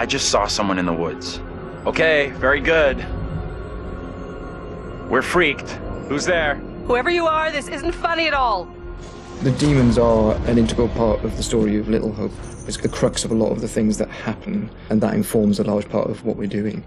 I just saw someone in the woods. Okay, very good. We're freaked. Who's there? Whoever you are, this isn't funny at all. The demons are an integral part of the story of Little Hope. It's the crux of a lot of the things that happen, and that informs a large part of what we're doing.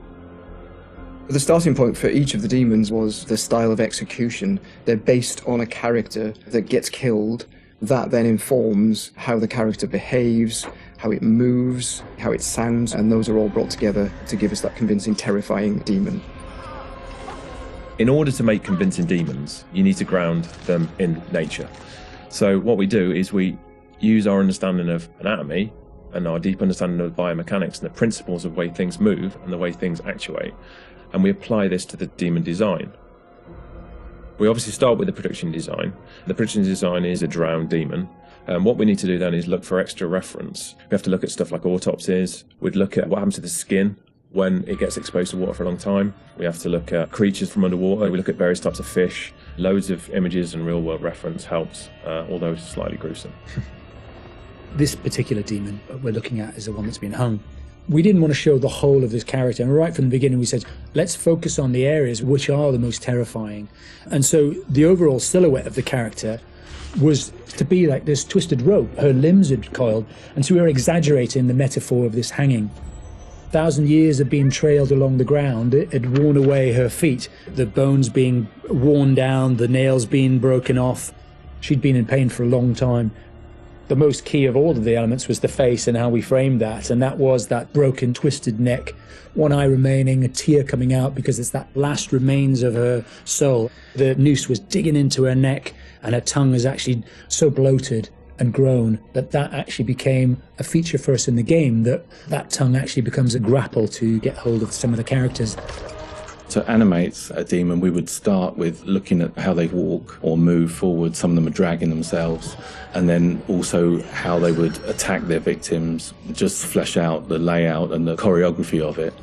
The starting point for each of the demons was the style of execution. They're based on a character that gets killed. That then informs how the character behaves, how it moves, how it sounds, and those are all brought together to give us that convincing, terrifying demon. In order to make convincing demons, you need to ground them in nature. So what we do is we use our understanding of anatomy and our deep understanding of biomechanics and the principles of the way things move and the way things actuate, and we apply this to the demon design. We obviously start with the production design. The production design is a drowned demon. What we need to do then is look for extra reference. We have to look at stuff like autopsies. We'd look at what happens to the skin when it gets exposed to water for a long time. We have to look at creatures from underwater. We look at various types of fish. Loads of images and real-world reference helps, although it's slightly gruesome. This particular demon we're looking at is the one that's been hung. We didn't want to show the whole of this character, and right from the beginning we said, let's focus on the areas which are the most terrifying. And so the overall silhouette of the character was to be like this twisted rope. Her limbs had coiled, and so we were exaggerating the metaphor of this hanging. 1,000 years of being trailed along the ground, it had worn away her feet, the bones being worn down, the nails being broken off. She'd been in pain for a long time. The most key of all of the elements was the face and how we framed that, and that was that broken, twisted neck, one eye remaining, a tear coming out because it's that last remains of her soul. The noose was digging into her neck, and her tongue was actually so bloated and grown that actually became a feature for us in the game, that tongue actually becomes a grapple to get hold of some of the characters. To animate a demon, we would start with looking at how they walk or move forward. Some of them are dragging themselves, and then also how they would attack their victims, just flesh out the layout and the choreography of it.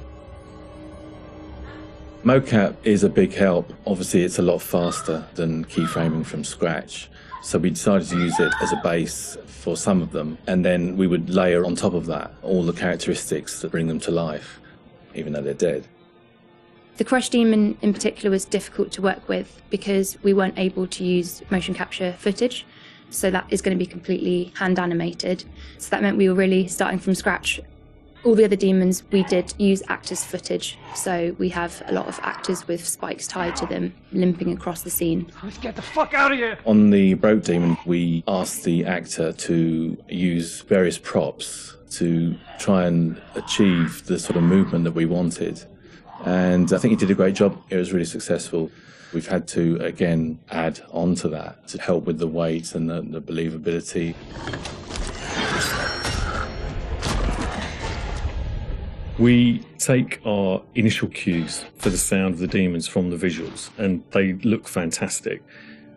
Mocap is a big help. Obviously, it's a lot faster than keyframing from scratch. So we decided to use it as a base for some of them, and then we would layer on top of that all the characteristics that bring them to life, even though they're dead. The Crush Demon in particular was difficult to work with because we weren't able to use motion capture footage, so that is going to be completely hand animated. So that meant we were really starting from scratch. All the other demons, we did use actors' footage, so we have a lot of actors with spikes tied to them, limping across the scene. Let's get the fuck out of here! On the Broke Demon, we asked the actor to use various props to try and achieve the sort of movement that we wanted. And I think he did a great job. It was really successful. We've had to, again, add on to that to help with the weight and the believability. We take our initial cues for the sound of the demons from the visuals, and they look fantastic.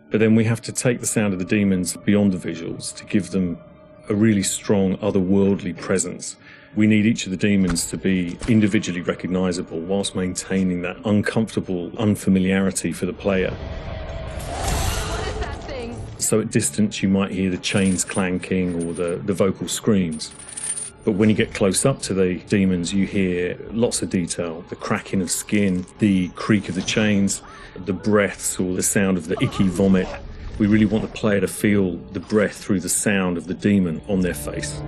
But then we have to take the sound of the demons beyond the visuals to give them a really strong otherworldly presence. We need each of the demons to be individually recognisable whilst maintaining that uncomfortable unfamiliarity for the player. What is that thing? So at distance you might hear the chains clanking or the vocal screams. But when you get close up to the demons, you hear lots of detail, the cracking of skin, the creak of the chains, the breaths or the sound of the icky vomit. We really want the player to feel the breath through the sound of the demon on their face.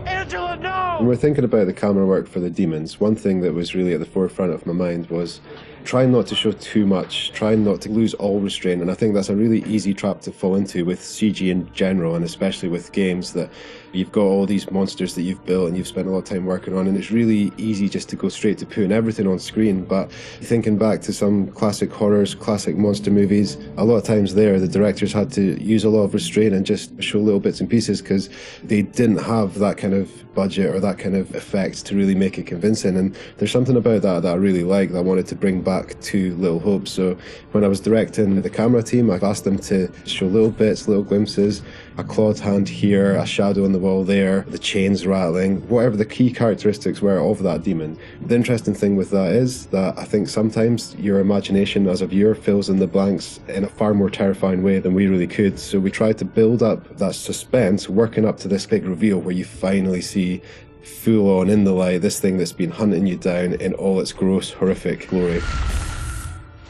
Angela, no! When we're thinking about the camera work for the demons, one thing that was really at the forefront of my mind was trying not to show too much, trying not to lose all restraint, and I think that's a really easy trap to fall into with CG in general, and especially with games that you've got all these monsters that you've built and you've spent a lot of time working on, and it's really easy just to go straight to putting everything on screen. But thinking back to some classic horrors, classic monster movies, a lot of times there the directors had to use a lot of restraint and just show little bits and pieces because they didn't have that kind of budget or that kind of effect to really make it convincing. And there's something about that I really like, that I wanted to bring back to Little Hope. So when I was directing the camera team, I've asked them to show little bits, little glimpses, a clawed hand here, a shadow on the wall there, the chains rattling, whatever the key characteristics were of that demon. The interesting thing with that is that I think sometimes your imagination as a viewer fills in the blanks in a far more terrifying way than we really could. So we tried to build up that suspense, working up to this big reveal where you finally see full on in the light, this thing that's been hunting you down in all its gross, horrific glory.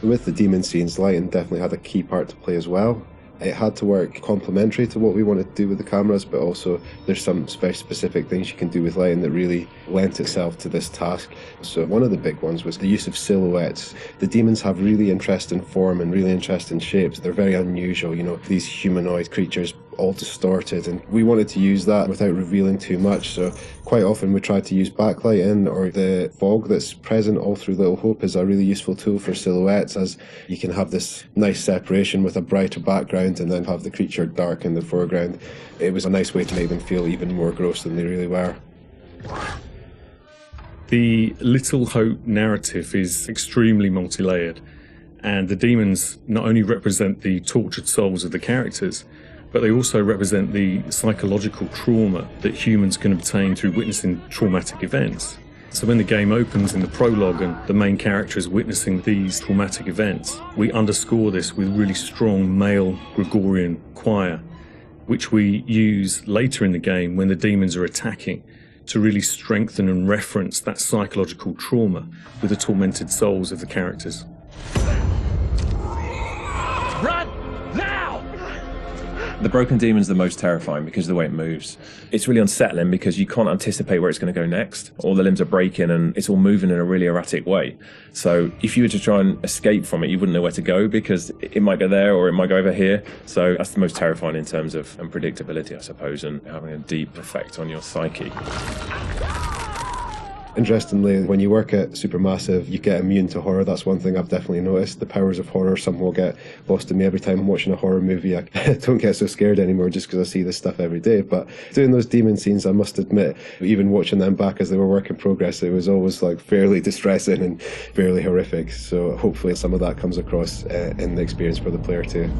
With the demon scenes, lighting definitely had a key part to play as well. It had to work complementary to what we wanted to do with the cameras, but also there's some very specific things you can do with lighting that really lent itself to this task. So one of the big ones was the use of silhouettes. The demons have really interesting form and really interesting shapes. They're very unusual, you know, these humanoid creatures all distorted, and we wanted to use that without revealing too much. So quite often we tried to use backlighting, or the fog that's present all through Little Hope is a really useful tool for silhouettes, as you can have this nice separation with a brighter background and then have the creature dark in the foreground. It was a nice way to make them feel even more gross than they really were. The Little Hope narrative is extremely multi-layered, and the demons not only represent the tortured souls of the characters, but they also represent the psychological trauma that humans can obtain through witnessing traumatic events. So when the game opens in the prologue and the main character is witnessing these traumatic events, we underscore this with really strong male Gregorian choir, which we use later in the game when the demons are attacking, to really strengthen and reference that psychological trauma with the tormented souls of the characters. Run! Now! The broken demon's the most terrifying because of the way it moves. It's really unsettling because you can't anticipate where it's going to go next. All the limbs are breaking and it's all moving in a really erratic way. So if you were to try and escape from it, you wouldn't know where to go because it might go there or it might go over here. So that's the most terrifying in terms of unpredictability, I suppose, and having a deep effect on your psyche. Interestingly, when you work at Supermassive, you get immune to horror. That's one thing I've definitely noticed. The powers of horror somehow get lost in me every time I'm watching a horror movie. I don't get so scared anymore just because I see this stuff every day. But doing those demon scenes, I must admit, even watching them back as they were work in progress, it was always like fairly distressing and fairly horrific. So hopefully some of that comes across in the experience for the player too.